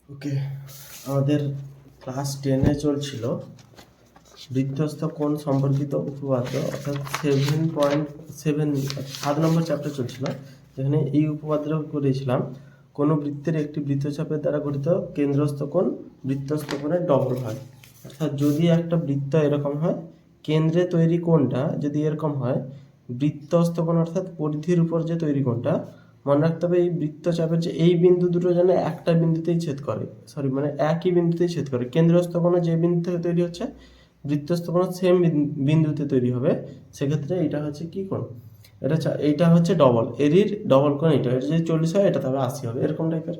ওকে, আমাদের ক্লাস 10-এ চলছিল বৃত্তস্থ কোণ সম্পর্কিত উপপাদ্য, অর্থাৎ 7 নম্বর চ্যাপ্টার চলছিল। এখানে এই উপপাদ্যটা করেছিলাম, কোনো বৃত্তের একটি বৃত্তচাপের দ্বারা গঠিত কেন্দ্রস্থ কোণ বৃত্তস্থ কোণের ডবল হয়। অর্থাৎ যদি একটা বৃত্ত এরকম হয়, কেন্দ্রে তৈরি কোণটা যদি এরকম হয়, বৃত্তস্থ কোণ অর্থাৎ পরিধির উপর যে তৈরি কোণটা, মনে রাখতে হবে এই বৃত্তচাপের যে এই বিন্দু দুটো যেন একটা বিন্দুতেই ছেদ করে, একই বিন্দুতেই ছেদ করে। কেন্দ্রস্থ কোণ যে বিন্দু থেকে তৈরি হচ্ছে, বৃত্তস্থ কোণ সেম বিন্দুতে তৈরি হবে। সেক্ষেত্রে এটা হচ্ছে কি কোণ, এইটা হচ্ছে ডবল, এরই ডবল কোণ এটা যদি 40 হয়, এটা তবে 80 হবে, এরকম টাইপের।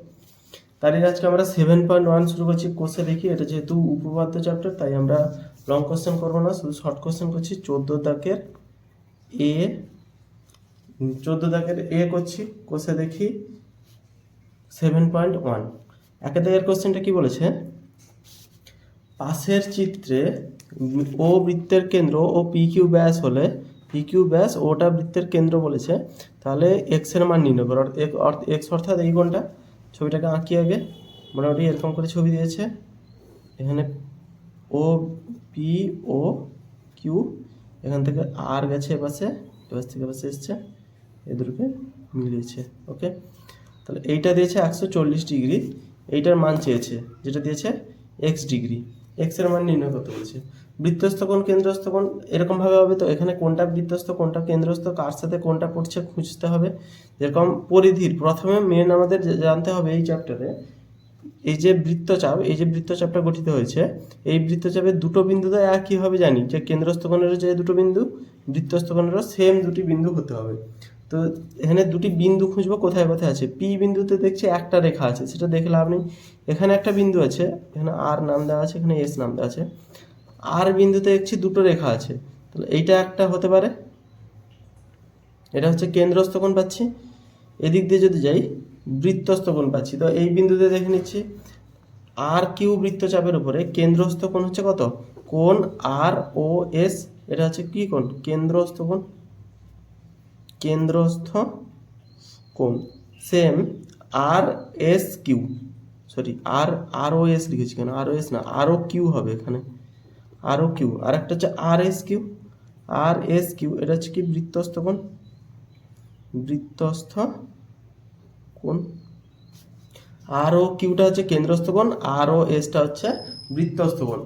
তারই আজকে আমরা 7.1 শুরু করছি। কোষে দেখি, এটা যেহেতু উপপাদ্য চ্যাপ্টার তাই আমরা লং কোশ্চেন করবো না, শুধু শর্ট কোশ্চেন করছি। 14 দাগের এ করছি। কোষে দেখি 7.1 একের দাগের কোশ্চেনটা কি বলেছে, পাশের চিত্রে ও বৃত্তের কেন্দ্র ও পি কিউ ব্যাস হলে, পি কিউ ব্যাস ওটা বৃত্তের কেন্দ্র বলেছে, তাহলে এক্স এর মান নির্ণয় করো। এক্স অর্থাৎ এই কোণটা, ছবিটাকে আঁকি আগে। মোটামুটি এরকম করে ছবি দিয়েছে, এখানে ও পি ও কিউ, এখান থেকে আর গেছে এপাশে, এপাশ থেকে এপাশে এসছে, এ দুটোকে মিলিয়েছে। ওকে, তাহলে এইটা দিয়েছে 140 ডিগ্রি, এইটার মান চেয়েছে যেটা দিয়েছে এক্স ডিগ্রি, এক্স এর মান নির্ণয় করতে বলেছে। বৃত্তস্থ কোণ কেন্দ্রস্থ কোণ এরকমভাবে হবে, তো এখানে কোনটা বৃত্তস্থ কোনটা কেন্দ্রস্থ, কার সাথে কোনটা পড়ছে খুঁজতে হবে। যেরকম পরিধির, প্রথমে মেন আমাদের জানতে হবে এই চ্যাপ্টারে, এই যে বৃত্তচাপটা গঠিত হয়েছে, এই বৃত্তচাপের দুটো বিন্দু তো একইভাবে জানি, যে কেন্দ্রস্থ কোণেরও যে দুটো বিন্দু, বৃত্তস্থ কোণেরও সেম দুটি বিন্দু হতে হবে। তো এখানে দুটি বিন্দু খুঁজবো, কোথায় কোথায় আছে। পি বিন্দুতে দেখছি একটা রেখা আছে, সেটা দেখে লাভ নেই। এখানে একটা বিন্দু আছে, এখানে আর নাম দেওয়া আছে, এখানে এস নাম দেওয়া আছে। আর বিন্দুতে দেখছি দুটো রেখা আছে, তাহলে এইটা একটা হতে পারে, এটা হচ্ছে কেন্দ্রস্থ কোণ পাচ্ছি। এদিক দিয়ে যদি যাই, বৃত্তস্থ কোণ পাচ্ছি। তো এই বিন্দুতে দেখে নিচ্ছি, আর কিউ বৃত্তচাপের উপরে কেন্দ্রস্থ কোণ হচ্ছে কত, কোণ আর ও এস, এটা হচ্ছে কি কোণ, কেন্দ্রস্থ কোণ, কেন্দ্রস্থ কোণ। সেম আর এস কিউ, আর ও এস লিখেছি কেন, আর ও এস না, আর ও কিউ হবে এখানে, আর ও কিউ। আর একটা হচ্ছে আর এস কিউ, এটা হচ্ছে কি বৃত্তস্থ কোণ, আর ও কিউটা হচ্ছে কেন্দ্রস্থ কোণ, আর ও এসটা হচ্ছে বৃত্তস্থ কোণ।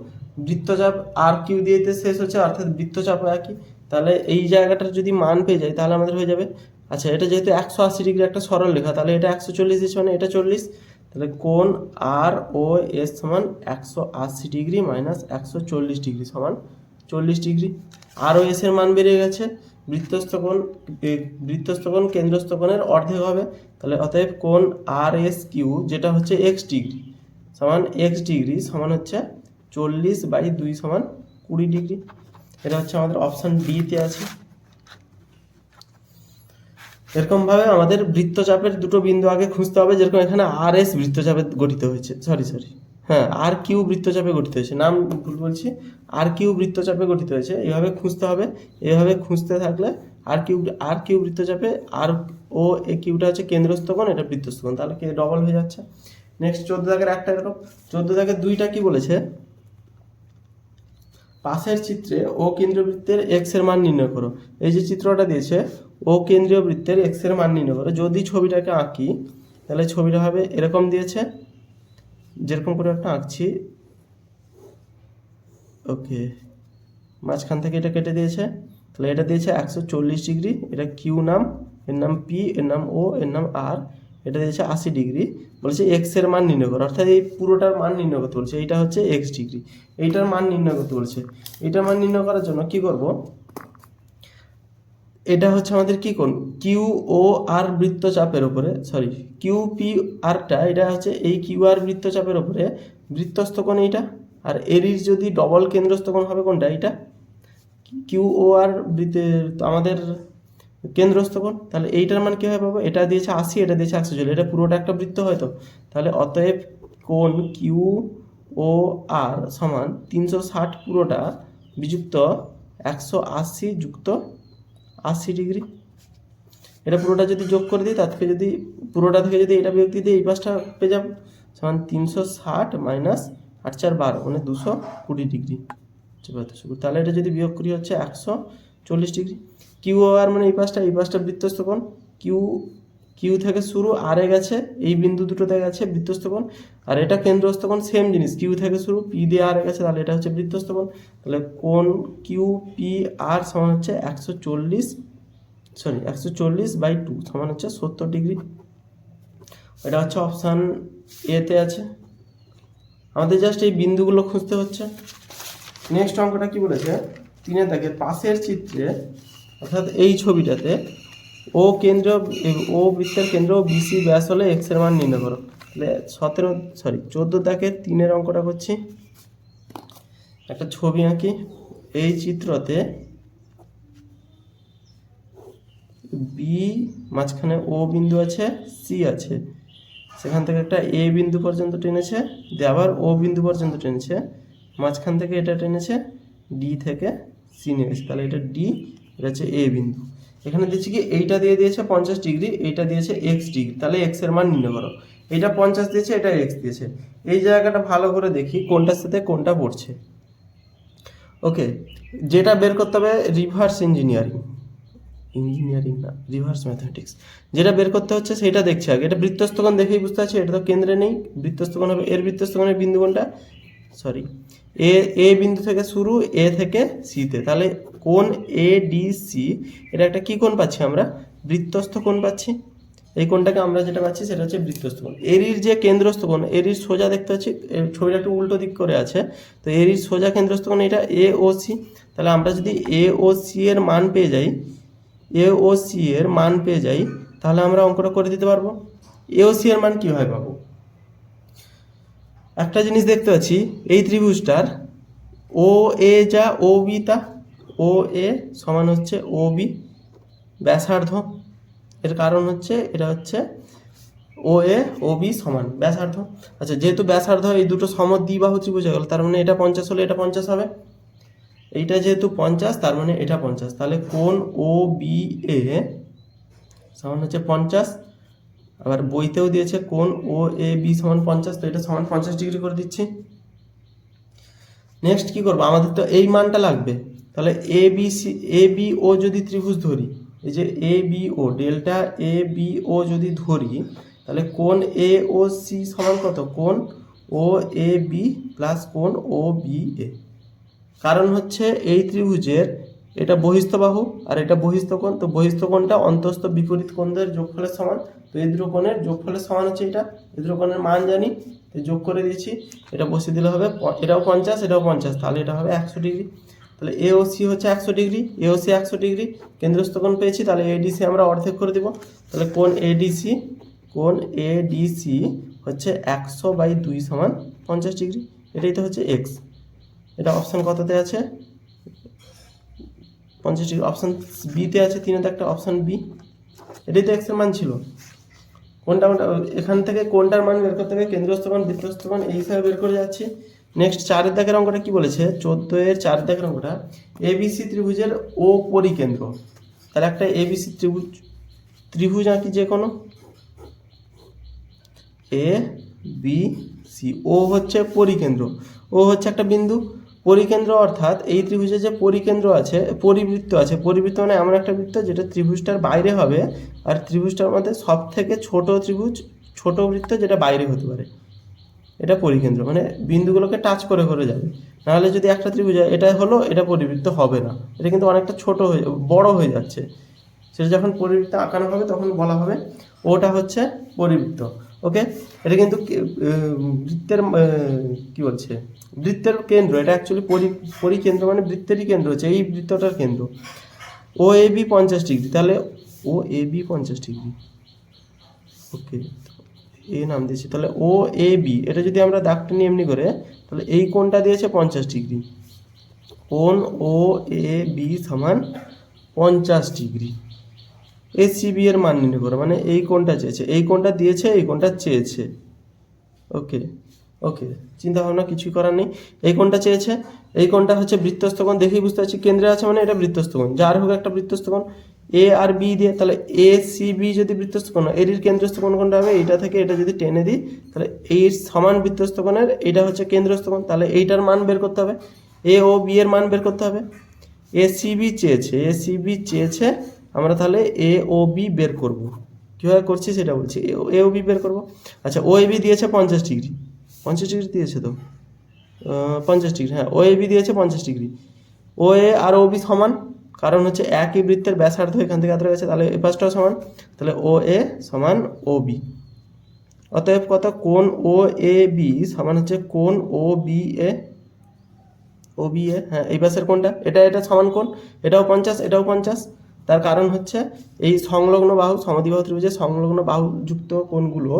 বৃত্তচাপ আর কিউ দিয়ে শেষ হচ্ছে, অর্থাৎ বৃত্তচাপ একই। তাহলে এই জায়গাটার যদি মান পেয়ে যাই, তাহলে আমাদের হয়ে যাবে। আচ্ছা, এটা যেহেতু 180 ডিগ্রি একটা সরল রেখা, তাহলে এটা 140 দিচ্ছে, মানে এটা 40। তাহলে কোণ আর ও এস সমান 180 ডিগ্রি মাইনাস 140 ডিগ্রি সমান 40 ডিগ্রি। আর ও এস এর মান বেরিয়ে গেছে। বৃত্তস্থ কোণ কেন্দ্রস্থ কোণের অর্ধেক হবে, তাহলে অতএব কোণ আর এস কিউ যেটা হচ্ছে এক্স ডিগ্রি সমান হচ্ছে 40/2 সমান 20 ডিগ্রি। এটা হচ্ছে আমাদের অপশান ডিতে আছে। এরকমভাবে আমাদের বৃত্তচাপের দুটো বিন্দু আগে খুঁজতে হবে, যেরকম এখানে আর এস বৃত্তচাপে গঠিত হয়েছে, আর কিউ বৃত্তচাপে গঠিত হয়েছে, নাম ভুল বলছি, আর কিউ বৃত্তচাপে গঠিত হয়েছে, এইভাবে খুঁজতে হবে। এইভাবে খুঁজতে থাকলে আর কিউ বৃত্তচাপে, আর ও এ কিউটা হচ্ছে কেন্দ্রস্থ কোণ, এটা বৃত্তস্থ কোণ, তাহলে কি ডবল হয়ে যাচ্ছে। নেক্সট 14 দাগের একটা এরকম, 14 দাগের 2টা কি বলেছে, পাশের চিত্রে ও কেন্দ্রীয় বৃত্তের এক্স এর মান নির্ণয় করো। এই যে চিত্রটা দিয়েছে, ও কেন্দ্রীয় বৃত্তের এক্স এর মান নির্ণয় করো। যদি ছবিটাকে আঁকি, তাহলে ছবিটা হবে এরকম দিয়েছে, যেরকম করে একটা আঁকছি। ওকে, মাঝখান থেকে এটা কেটে দিয়েছে, তাহলে এটা দিয়েছে 140 ডিগ্রি, এটা কিউ নাম, এর নাম পি, এর নাম ও, এর নাম আর, এটা দিয়েছে 80 ডিগ্রি। বলছে এক্স এর মান নির্ণয় করো, অর্থাৎ এই পুরোটার মান নির্ণয় করতে বলছে। এইটা হচ্ছে এক্স ডিগ্রি, এইটার মান নির্ণয় করতে বলছে। এইটার মান নির্ণয় করার জন্য কি করব, এটা হচ্ছে আমাদের কি কোণ, কিউ ও আর বৃত্তচাপের উপরে, কিউ পি আরটা, এটা হচ্ছে এই কিউ আর বৃত্তচাপের উপরে বৃত্তস্থ কোণ এইটা, আর এরই যদি ডবল কেন্দ্রস্থ কোণ হবে কোনটা, এইটা কিউ ও আর আমাদের কেন্দ্রস্থ কোণ। তাহলে এইটার মান কীভাবে পাবো, এটা দিয়েছে 80, এটা দিয়েছে 140, এটা পুরোটা একটা বৃত্ত হয়তো। তাহলে অতএব কোণ কিউ ও আর সমান 360 পুরোটা বিযুক্ত 180 যুক্ত 80 ডিগ্রি। এটা পুরোটা যদি যোগ করে দিই, তার থেকে যদি পুরোটা থেকে যদি এটা বিয়োগ দিই, এই পাশটা পেয়ে যাব। সমান 360 মাইনাস 8 4 12 মানে 220 ডিগ্রি। তাহলে এটা যদি বিয়োগ করি হচ্ছে 140 ডিগ্রি। কিউ আর মানে এই পাশটা বৃত্তস্থ কোণ, কিউ থেকে শুরু আরে গেছে, এই বিন্দু দুটোতে গেছে বৃত্তস্থ কোণ, আর এটা কেন্দ্রস্থ কোণ, সেম জিনিস, কিউ থেকে শুরু পি দিয়ে আরে গেছে, তাহলে এটা হচ্ছে বৃত্তস্থ কোণ। তাহলে কোণ কিউ পি আর সমান হচ্ছে 140/2 সমান হচ্ছে 70 ডিগ্রি। এটা হচ্ছে অপশান এতে আছে। আমাদের জাস্ট এই বিন্দুগুলো খুঁজতে হচ্ছে। নেক্সট অঙ্কটা কি বলেছে, 3 দাগের পাশের চিত্রে অর্থাৎ এই ছবিটাতে ও বৃত্তের কেন্দ্র বিসি ব্যাস হলে এক্স এর মান নির্ণয় করো। তাহলে 14 দাগের 3 অঙ্কটা করছি। একটা ছবি আঁকি। এই চিত্রতে বি মাঝখানে ও বিন্দু আছে, সি আছে, সেখান থেকে একটা এ বিন্দু পর্যন্ত টেনেছে, দিয়ে আবার ও বিন্দু পর্যন্ত টেনেছে, মাঝখান থেকে এটা টেনেছে, ডি থেকে সি নিয়ে গেছে, তাহলে এটা ডি, এটা হচ্ছে এ বিন্দু। এখানে দিচ্ছি কি, এইটা দিয়ে দিয়েছে 50 ডিগ্রি, এইটা দিয়েছে এক্স ডিগ্রি, তাহলে এক্স এর মান নির্ণয় করো। এইটা 50 দিয়েছে, এটা এক্স দিয়েছে। এই জায়গাটা ভালো করে দেখি কোনটার সাথে কোনটা পড়ছে। ওকে, যেটা বের করতে হবে রিভার্স ইঞ্জিনিয়ারিং না, রিভার্স ম্যাথমেটিক্স, যেটা বের করতে হচ্ছে সেটা দেখছি আগে। এটা বৃত্তস্থ কোণ দেখেই বুঝতে পারছি, এটা তো কেন্দ্রে নেই, বৃত্তস্থ কোণ হবে। এর বৃত্তস্থ কোণের বিন্দু কোণটা, এ বিন্দু থেকে শুরু, এ থেকে সিতে, তাহলে কোণ এ ডি সি, এটা একটা কি কোণ পাচ্ছি আমরা, বৃত্তস্থ কোণ পাচ্ছি। এই কোণটাকে আমরা যেটা পাচ্ছি সেটা হচ্ছে বৃত্তস্থ কোণ। এরির যে কেন্দ্রস্থ কোণ, এরির সোজা দেখতে পাচ্ছি, ছবিটা একটু উল্টো দিক করে আছে, তো এরির সোজা কেন্দ্রস্থ কোণ এটা এ ও সি। তাহলে আমরা যদি এ ও সি এর মান পেয়ে যাই, তাহলে আমরা অঙ্কটা করে দিতে পারবো। এ ও সি এর মান কীভাবে পাবো? একটা জিনিস দেখতে পাচ্ছি, এই ত্রিভুজটার ও এ যা ও বি তা, ও এ সমান হচ্ছে ও বি ব্যাসার্ধ। এর কারণ হচ্ছে এটা হচ্ছে ও এ ও বি সমান ব্যাসার্ধ। আচ্ছা, যেহেতু ব্যাসার্ধ এই দুটো সমদ্বিবাহু ত্রিভুজ হয়ে গেল, তার মানে এটা 50 হলে এটা 50 হবে। এইটা যেহেতু 50, তার মানে এটা 50, তাহলে কোণ ও বি এ সমান হচ্ছে 50। আবার বইতেও দিয়েছে কোণ ও এ বি সমান 50, তো এটা সমান 50 ডিগ্রি করে দিচ্ছি। নেক্সট কি করবো, আমাদের তো এই মানটা লাগবে। তাহলে এ বি ও যদি ত্রিভুজ ধরি, এই যে A B O, delta A B O যদি ধরি, তাহলে কোণ এ ও সি সমান কত, কোণ ও এ বি প্লাস কোণ ও বি এ। কারণ হচ্ছে এই ত্রিভুজের এটা বহিস্থ বাহু আর এটা বহিস্থ কোণ, তো বহিস্থ কোণটা অন্তস্থ বিপরীত কোণদের যোগফলের সমান, তো এই দুটো কোণের যোগফলের সমান হচ্ছে এটা। এই দুটো কোণের মান জানি, তো যোগ করে দিয়েছি, এটা বসিয়ে দিলে হবে, এটাও 50 এটাও 50, তাহলে এটা হবে 100 ডিগ্রি। তাহলে এ ও সি হচ্ছে 100 ডিগ্রি, এ ও সি 100 ডিগ্রি, কেন্দ্রস্থ কোণ পেয়েছি, তাহলে এডিসি আমরা অর্ধেক করে দেবো। তাহলে কোণ এডিসি হচ্ছে 100/2 সমান 50 ডিগ্রি। এটাই তো হচ্ছে এক্স। এটা অপশান কততে আছে, 50 ডিগ্রি, অপশান বিতে আছে। 3 একটা অপশান বি, এটাই তো এক্সের মান ছিল। কোনটা এখান থেকে কোনটার মান বের করতে হবে, কেন্দ্রস্থ কোণ, বৃত্তস্থ কোণ, এই হিসাবে বের করে যাচ্ছি। নেক্সট 4 দাগের অঙ্কটা কি বলেছে, 14 4 দাগের অঙ্কটা, এবিসি ত্রিভুজের ও পরিকেন্দ্র। তাহলে একটা এবিসি ত্রিভুজ আঁকি, যে কোনো এ বি সি, ও হচ্ছে পরিকেন্দ্র, ও হচ্ছে একটা বিন্দু। পরিকেন্দ্র অর্থাৎ এই ত্রিভুজের যে পরিকেন্দ্র আছে, পরিবৃত্ত আছে, পরিবৃত্ত মানে এমন একটা বৃত্ত যেটা ত্রিভুজটার বাইরে হবে, আর ত্রিভুজটার মধ্যে সব থেকে ছোট ত্রিভুজ, ছোট বৃত্ত যেটা বাইরে হতে পারে, এটা পরিকেন্দ্র, মানে বিন্দুগুলোকে টাচ করে করে যাবে। নাহলে যদি একটা ত্রিভুজ এটা হলো, এটা পরিবৃত্ত হবে না, এটা কিন্তু অনেকটা ছোট বড় হয়ে যাচ্ছে। সেটা যখন পরিবৃত্ত আঁকানো হবে তখন বলা হবে ওটা হচ্ছে পরিবৃত্ত। ওকে, এটা কিন্তু বৃত্তের কি বলছে, বৃত্তের কেন্দ্র, এটা অ্যাকচুয়ালি পরিকেন্দ্র, মানে বৃত্তেরই কেন্দ্র হচ্ছে এই বৃত্তটার কেন্দ্র। ও এ বি 50 ডিগ্রি, তাহলে ও এ বি 50 ডিগ্রি, ওকে, এ নাম দিয়েছি। তাহলে ও এ বি, এটা যদি আমরা দাগটা নিয়ে এমনি করে, তাহলে এই কোণটা দিয়েছে 50 ডিগ্রি, কোণ ও এ বি সমান 50 ডিগ্রি। এসিবি এর মান নির্ণয় করো, মানে এই কোণটা চেয়েছে, এই কোণটা দিয়েছে, এই কোণটা চেয়েছে। ওকে, ওকে, চিন্তা ভাবনা কিছুই করার নেই। এই কোণটা চেয়েছে, এই কোণটা হচ্ছে বৃত্তস্থ কোণ, দেখেই বুঝতে পারছি কেন্দ্রে আছে মানে এটা বৃত্তস্থ কোণ, যার হোক একটা বৃত্তস্থ কোণ এ আর বি দিয়ে, তাহলে এ সি বি যদি বৃত্তস্থ কোণ, এর কেন্দ্রস্থ কোণ কোনটা হবে, এইটা থেকে এটা যদি টেনে দিই তাহলে এই সমান বৃত্তস্থ কোণের এইটা হচ্ছে কেন্দ্রস্থ কোণ, তাহলে এইটার মান বের করতে হবে, এ ও বি এর মান বের করতে হবে। এ সি বি চেয়েছে, আমরা তাহলে এ ও বি বের করব, কীভাবে করছি সেটা বলছি, এ ও বি বের করবো। আচ্ছা, ও এ বি দিয়েছে 50 ডিগ্রি, 50 ডিগ্রি দিয়েছে তো, 50 ডিগ্রি, হ্যাঁ ও এ বি দিয়েছে 50 ডিগ্রি। ও এ আর ও বি সমান, কারণ হচ্ছে একই বৃত্তের ব্যাসার্ধ এখান থেকে এত গেছে, তাহলে এই পাশটাও সমান, তাহলে ও এ সমান ও বি। অতএব কত, কোণ ও এ বি সমান হচ্ছে কোণ ও বি এ, হ্যাঁ এই পাশের কোণটা, এটা সমান কোণ, এটাও 50, এটাও 50। তার কারণ হচ্ছে এই সংলগ্ন বাহু, সমদ্বিবাহু ত্রিভুজের সংলগ্ন বাহু যুক্ত কোণগুলো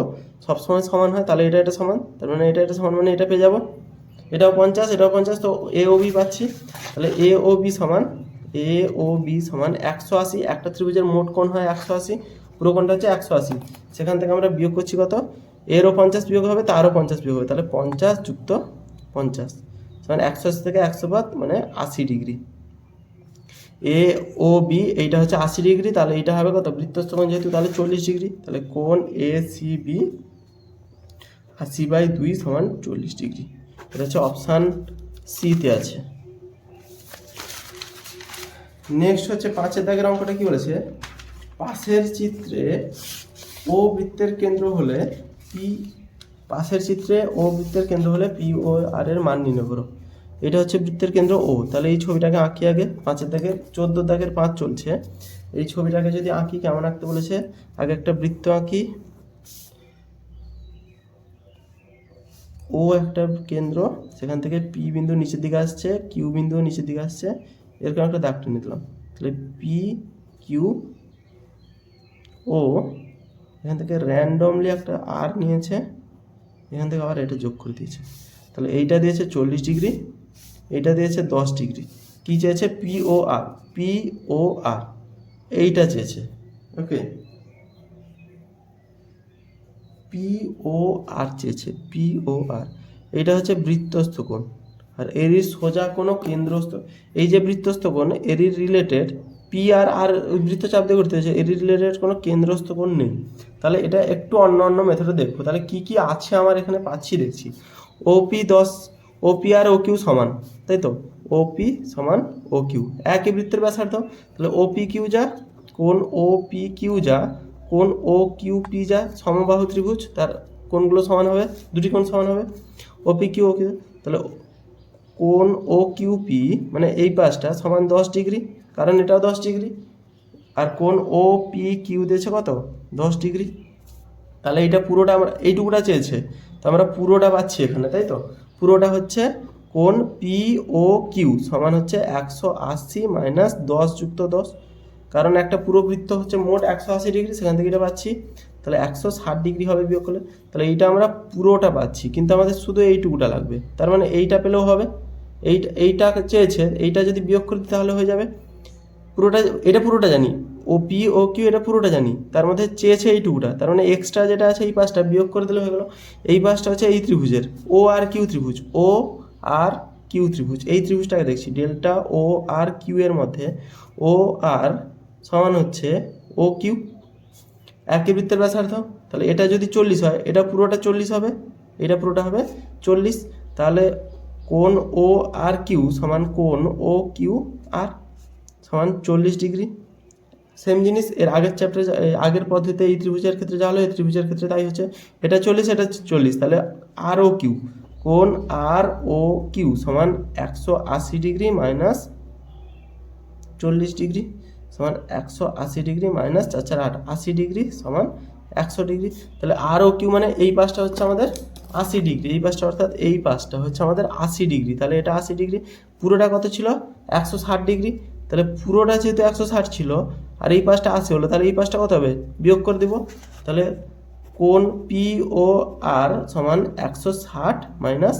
সবসময় সমান হয়, তাহলে এটা সমান, তার মানে এটা সমান, মানে এটা পেয়ে যাবো, এটাও 50, এটাও 50, তো এ ও বি পাচ্ছি। তাহলে এ ও বি সমান 180, একটা ত্রিভুজের মোট কোণ হয় 180, পুরো কোণটা হচ্ছে 180, সেখান থেকে আমরা বিয়োগ করছি কত, এরও 50 বিয়োগ হবে, তারও 50 বিয়োগ হবে, তাহলে 50 যুক্ত 50 মানে 180 থেকে 100 বাদ, মানে 80 ডিগ্রি। এ ও বি এইটা হচ্ছে 80 ডিগ্রি, তাহলে এইটা হবে কত, বৃত্তস্থ কোণ যেহেতু তাহলে 40 ডিগ্রি, তাহলে কোণ এ সি বি 80/2 সমান 40 ডিগ্রি। এটা হচ্ছে অপশান সিতে আছে। নেক্সট হচ্ছে 5 দাগের অঙ্কটা কি বলেছে, পাশের চিত্রে ও বৃত্তের কেন্দ্র হলে পি, পি ও আর এর মান নির্ণয় করো। এটা হচ্ছে বৃত্তের কেন্দ্র ও, তাহলে এই ছবিটাকে আঁকি আগে, 5 দাগের 14 দাগের 5 চলছে, এই ছবিটাকে যদি আঁকি, কেমন আঁকতে বলেছে, আগে একটা বৃত্ত আঁকি, ও একটা কেন্দ্র, সেখান থেকে পি বিন্দু নিচের দিকে আসছে, কিউ বিন্দু নিচের দিকে আসছে, এরকম একটা দাগ টেনে দিলাম, তাহলে পি কিউ ও, এখান থেকে র্যান্ডমলি একটা আর নিয়েছে, এখান থেকে আবার এটা যোগ করে দিয়েছে, তাহলে এইটা দিয়েছে 40 ডিগ্রি, এইটা দিয়েছে 10 ডিগ্রি। কী চেয়েছে, পি ও আর, এইটা চেয়েছে। ওকে, পি ও আর চেয়েছে, পি ও আর, এইটা হচ্ছে বৃত্তস্থ কোণ, আর এরই সোজা কোনো কেন্দ্রস্থ, এই যে বৃত্তস্থ কোণ এরই রিলেটেড পি আর বৃত্তচাপ দিয়ে করতে হয়েছে, এরই রিলেটেড কোনো কেন্দ্রস্থ কোণ নেই, তাহলে এটা একটু অন্য মেথডে দেখবো। তাহলে কি কি আছে আমার এখানে পাচ্ছি দেখছি, ওপি 10, ওপি আর ও কিউ সমান, তাই তো, ওপি সমান ও কিউ, একই বৃত্তের ব্যাসার্ধ, তাহলে ওপি কিউ যা, কোণ ও পি কিউ যা, কোণ ও কিউ পি যা, সমবাহু ত্রিভুজ, তার কোণগুলো সমান হবে, দুটি কোণ সমান হবে, ওপি কিউ ও কিউ, তাহলে কোণ ও কিউ পি মানে এই পাশটা সমান 10 ডিগ্রি, কারণ এটাও 10 ডিগ্রি, আর কোণ ও পি কিউ দিয়েছে কত, 10 ডিগ্রি, তাহলে এইটা পুরোটা আমরা, এইটুকুটা চেয়েছে, তো আমরা পুরোটা পাচ্ছি এখানে, তাই তো, পুরোটা হচ্ছে কোণ পি ও কিউ সমান হচ্ছে 180 মাইনাস 10 যুক্ত 10, কারণ একটা পুরো বৃত্ত হচ্ছে মোট 180 ডিগ্রি, সেখান থেকে এটা পাচ্ছি, তাহলে 160 ডিগ্রি হবে বিয়োগ করলে, তাহলে এইটা আমরা পুরোটা পাচ্ছি, কিন্তু আমাদের শুধু এইটুকুটা লাগবে, তার মানে এইটা পেলেও হবে, এইটা চেয়েছে, এইটা যদি বিয়োগ করে দিতে তাহলে হয়ে যাবে, পুরোটা, এটা পুরোটা জানি, ও পি ও কিউ এটা পুরোটা জানি, তার মধ্যে চেয়েছে এইটুকুটা, তার মানে এক্সট্রা যেটা আছে এই পাশটা বিয়োগ করে দিলে হয়ে গেল। এই পাশটা হচ্ছে এই ত্রিভুজের ও আর কিউ ত্রিভুজ, ও আর কিউ ত্রিভুজ, এই ত্রিভুজটাকে দেখছি, ডেল্টা ও আর কিউ এর মধ্যে ও আর সমান হচ্ছে ও কিউ, একই বৃত্তের ব্যাসার্ধ, তাহলে এটা যদি 40 হয়, এটা পুরোটা 40 হবে, এটা পুরোটা হবে 40, তাহলে কোণ ও আর কিউ সমান কোণ ও কিউ আর সমান 40 ডিগ্রি। সেম জিনিস এর আগের চ্যাপ্টারে, আগের পদ্ধতিতে এই ত্রিভুজের ক্ষেত্রে যা হলো এই ত্রিভুজের ক্ষেত্রে তাই হচ্ছে, এটা 40, এটা 40, তাহলে আর ও কিউ, কোণ আর ও কিউ সমান 180 ডিগ্রি মাইনাস 40 ডিগ্রি সমান 180 ডিগ্রি মাইনাস 4 4 8, 80 ডিগ্রি সমান 100 ডিগ্রি, তাহলে আর ও কিউ মানে এই পাশটা হচ্ছে আমাদের 80 ডিগ্রি, এই পাশটা অর্থাৎ এই পাশটা হচ্ছে আমাদের 80 ডিগ্রি, তাহলে এটা 80 ডিগ্রি, পুরোটা কত ছিল 160 ডিগ্রি, তাহলে পুরোটা যেহেতু 160 ছিল আর এই পাশটা 80 হলো, তাহলে এই পাশটা কত হবে, বিয়োগ করে দেবো, তাহলে কোণ পি ও আর সমান 160 মাইনাস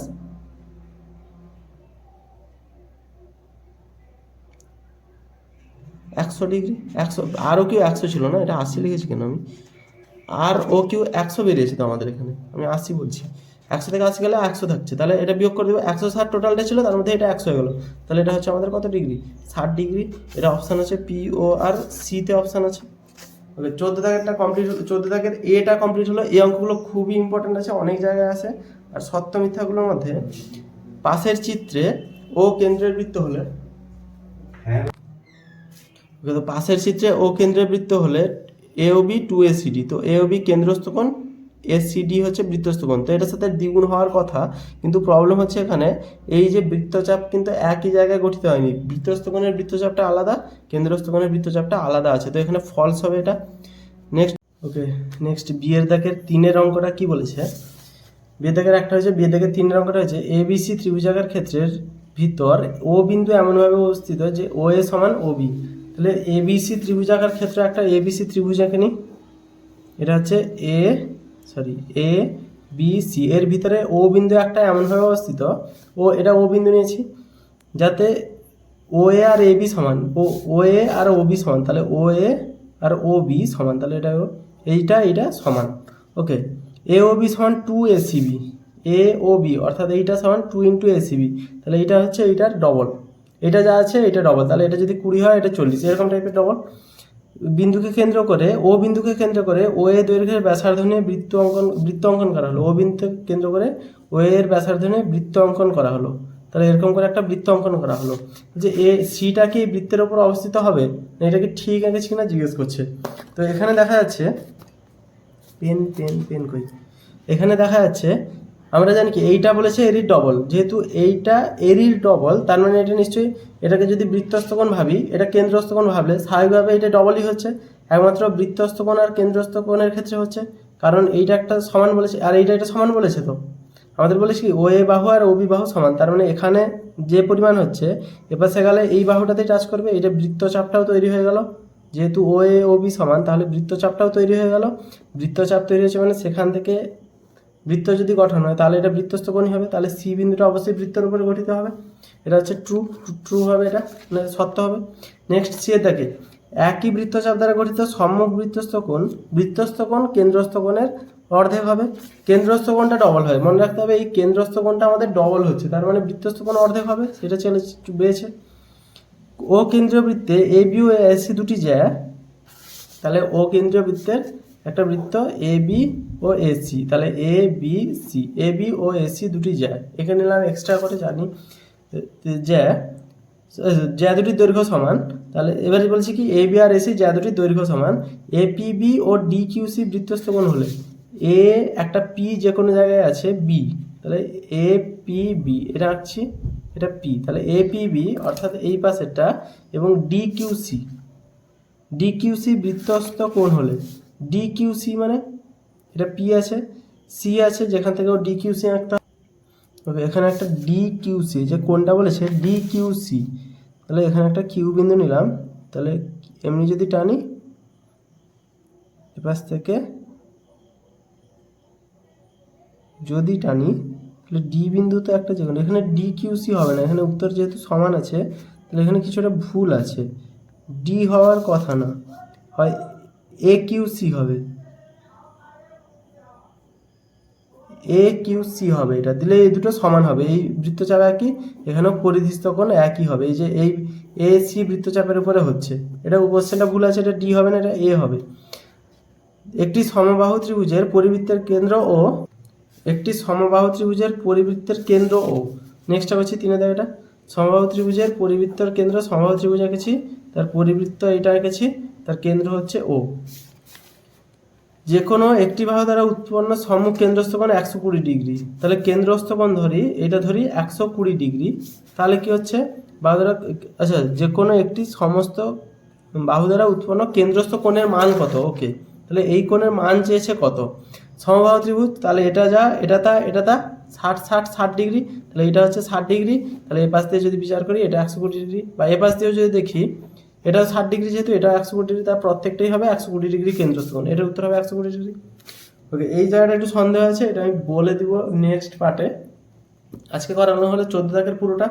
100 ডিগ্রি, 100, আর ও কিউ 100 ছিল না, এটা 80 লিখেছি কেন আমি, আর ও কিউ 100 বেরিয়েছে তো আমাদের এখানে, আমি 80 বলছি, 100 থেকে 80 গেলে 100 থাকছে, তাহলে এটা বিয়োগ করে দেবো। 160 টোটালটা ছিল, তার মধ্যে এটা 100 হয়ে গেলো, তাহলে এটা হচ্ছে আমাদের কত ডিগ্রি? 60 ডিগ্রি। এটা অপশান আছে পি ও আর সিতে অপশান আছে। ওকে, 14 দাগেরটা কমপ্লিট হলো। 14 দাগের এটা কমপ্লিট হলো। এই অঙ্কগুলো খুবই ইম্পর্টেন্ট আছে, অনেক জায়গায় আছে। আর সত্য মিথ্যাগুলোর মধ্যে পাশের চিত্রে ও কেন্দ্রের বৃত্ত হলে, তো পাশের চিত্রে ও কেন্দ্রের বৃত্ত হলে এ ও বি 2ACD, তো এ ও বি কেন্দ্রস্থ কোণ, এসিডি হচ্ছে বৃত্তস্থ কোণ, তো এটার সাথে দ্বিগুণ হওয়ার কথা। কিন্তু প্রবলেম হচ্ছে এখানে এই যে বৃত্তচাপ কিন্তু একই জায়গায় গঠিত হয়নি, বৃত্তস্থ কোণের বৃত্তচাপটা আলাদা, কেন্দ্রস্থ কোণের বৃত্তচাপটা আলাদা আছে, তো এখানে ফলস হবে এটা। নেক্সট, ওকে, নেক্সট বিয়ের দাগের 3-এর অঙ্কটা কি বলেছে? বিয়ের দাগের একটা হয়েছে, বিয়ের দাগের 3-এর অঙ্কটা হয়েছে এবিসি ত্রিভুজাকার ক্ষেত্রের ভিতর ও বিন্দু এমনভাবে অবস্থিত যে ও এ সমান ও বি। তাহলে এবিসি ত্রিভুজাকার ক্ষেত্রে একটা এবিসি ত্রিভুজাকে নিই, এটা হচ্ছে এ বি সি, এর ভিতরে ও বিন্দু একটা এমনভাবে অবস্থিত, এটা ও বিন্দু নিয়েছি যাতে ও এ আর এ বি সমান, ও এ আর ও বি সমান, তাহলে ও এ আর ও বি সমান, তাহলে এইটা সমান। ওকে, এ ও বি সমান 2ACB, এ ও বি অর্থাৎ এইটা সমান 2 × ACB, তাহলে এইটা হচ্ছে এইটার ডবল, এটা যা আছে এটা ডবল, তাহলে এটা যদি 20 হয় এটা 40, এরকম টাইপের ডবল। বিন্দুকে কেন্দ্র করে ও এ দৈর্ঘ্যের ব্যাসার্ধ নিয়ে বৃত্ত অঙ্কন করা হলো, ও বিন্দুকে কেন্দ্র করে ও এর ব্যাসার্ধ নিয়ে বৃত্ত অঙ্কন করা হলো, তাহলে এরকম করে একটা বৃত্ত অঙ্কন করা হলো। যে এ সিটা কি বৃত্তের উপর অবস্থিত হবে না, এটা কি ঠিক এঁকেছি কিনা জিজ্ঞেস করছে। তো এখানে দেখা যাচ্ছে পেন কই, এখানে দেখা যাচ্ছে আমরা জানি কি এইটা বলেছে এরই ডবল, যেহেতু এইটা এরই ডবল তার মানে এটা নিশ্চয়ই, এটাকে যদি বৃত্তস্থ কোণ ভাবি, এটা কেন্দ্রস্থ কোণ ভাবলে স্বাভাবিকভাবে এটা ডবলই হচ্ছে, একমাত্র বৃত্তস্থ কোণ আর কেন্দ্রস্থ কোণের ক্ষেত্রে হচ্ছে, কারণ এইটা একটা সমান বলেছে আর এটা সমান বলেছে। তো আমাদের বলেছি কি ও এ বাহু আর ও বি বাহু সমান, তার মানে এখানে যে পরিমাণ হচ্ছে এপাশে গেলে এই বাহুটাতে টাচ করবে, এটা বৃত্তচাপটাও তৈরি হয়ে গেল, যেহেতু ও এ ও বি সমান তাহলে বৃত্তচাপটাও তৈরি হয়ে গেল। বৃত্তচাপ তৈরি হয়েছে মানে সেখান থেকে বৃত্ত যদি গঠন হয় তাহলে এটা বৃত্তস্থ কোণই হবে, তাহলে সি বিন্দুটা অবশ্যই বৃত্তের উপরে গঠিত হবে, এটা হচ্ছে ট্রু হবে, এটা মানে সত্য হবে। নেক্সট সি এর দেখে একই বৃত্তচাপ দ্বারা গঠিত সম্মুখ বৃত্তস্থ কোণ কেন্দ্রস্থ কোণের অর্ধেক হবে। কেন্দ্রস্থ কোণটা ডবল হয়, মনে রাখতে হবে এই কেন্দ্রস্থ কোণটা আমাদের ডবল হচ্ছে, তার মানে বৃত্তস্থ কোণ অর্ধেক হবে, সেটা পেয়েছে। ও কেন্দ্রীয় বৃত্তে এ বি ও এসি দুটি যায়, তাহলে ও কেন্দ্রীয় বৃত্তের একটা বৃত্ত এ বি ও এসি, তাহলে A B C, A B O AC দুটি যায়, এখানে নিলাম এক্সট্রা করে জানি জ্যা দুটির দৈর্ঘ্য সমান। তাহলে এবারে বলছি কি এ বি আর এসি জ্যা দুটির দৈর্ঘ্য সমান, এ পি বি ও ডি কিউ সি বৃত্তস্থ কোণ হলে এ একটা পি যে কোনো জায়গায় আছে বি, তাহলে এ পি বি এটা আঁকছি, এটা পি, তাহলে এ পি বি অর্থাৎ এই পাশেরটা, এবং ডি কিউ সি বৃত্তস্থ কোণ হলে ডি কিউ সি মানে এটা পি আছে সি আছে, যেখান থেকে ও ডি কিউ সি আঁকতে হবে। ওকে, এখানে একটা ডি কিউ সি যে কোণটা বলেছে ডি কিউ সি, তাহলে এখানে একটা কিউ বিন্দু নিলাম, তাহলে এমনি যদি টানি এপাশ থেকে যদি টানি তাহলে ডি বিন্দু তো একটা যেখানে, এখানে ডি কিউ সি হবে না, এখানে উত্তর যেহেতু সমান আছে তাহলে এখানে কিছুটা ভুল আছে, ডি হওয়ার কথা না, হয় এ কিউ সি হবে, এ কিউ সি হবে, এটা দিলে এই দুটো সমান হবে, এই বৃত্তচাপ একই, এখানেও পরিধিস্থ কোণ একই হবে, এই যে এই এ সি বৃত্তচাপের উপরে হচ্ছে, এটা কোশ্চেনটা ভুল আছে, এটা ডি হবে না, এটা এ হবে। একটি সমবাহু ত্রিভুজের পরিবৃত্তের কেন্দ্র ও নেক্সটটা হচ্ছে 3 এটা সমবাহু ত্রিভুজের পরিবৃত্তের কেন্দ্র, সমবাহু ত্রিভুজ এঁকেছি, তার পরিবৃত্ত এটা এঁকেছি, তার কেন্দ্র হচ্ছে ও। যে কোনো একটি বাহু দ্বারা উৎপন্ন সম্মুখ কেন্দ্রস্থ কোণ 120 ডিগ্রি, তাহলে কেন্দ্রস্থ কোণ এটা ধরি 120 ডিগ্রি, তাহলে কি হচ্ছে বাহু দ্বারা, আচ্ছা যে কোনো একটি সমস্ত বাহু দ্বারা উৎপন্ন কেন্দ্রস্থ কোণের মান কত? ওকে, তাহলে এই কোণের মান চেয়েছে কত? সমবাহু ত্রিভুজ, তাহলে এটা তা 60 ডিগ্রি, তাহলে এটা হচ্ছে 60 ডিগ্রি, তাহলে এই পাশ দিয়ে যদি বিচার করি এটা 120 ডিগ্রি, বা এ পাশ দিয়েও যদি দেখি এটাও 60 ডিগ্রি, যেহেতু এটা 120 ডিগ্রি, তার প্রত্যেকটাই হবে 120 ডিগ্রি কেন্দ্রস্থ কোণ, এটার উত্তর হবে 120 ডিগ্রি। ওকে, এই জায়গাটা একটু সন্দেহ আছে, এটা আমি বলে দিব নেক্সট পার্টে। আজকে করানো হলো 14 দাগের পুরোটা।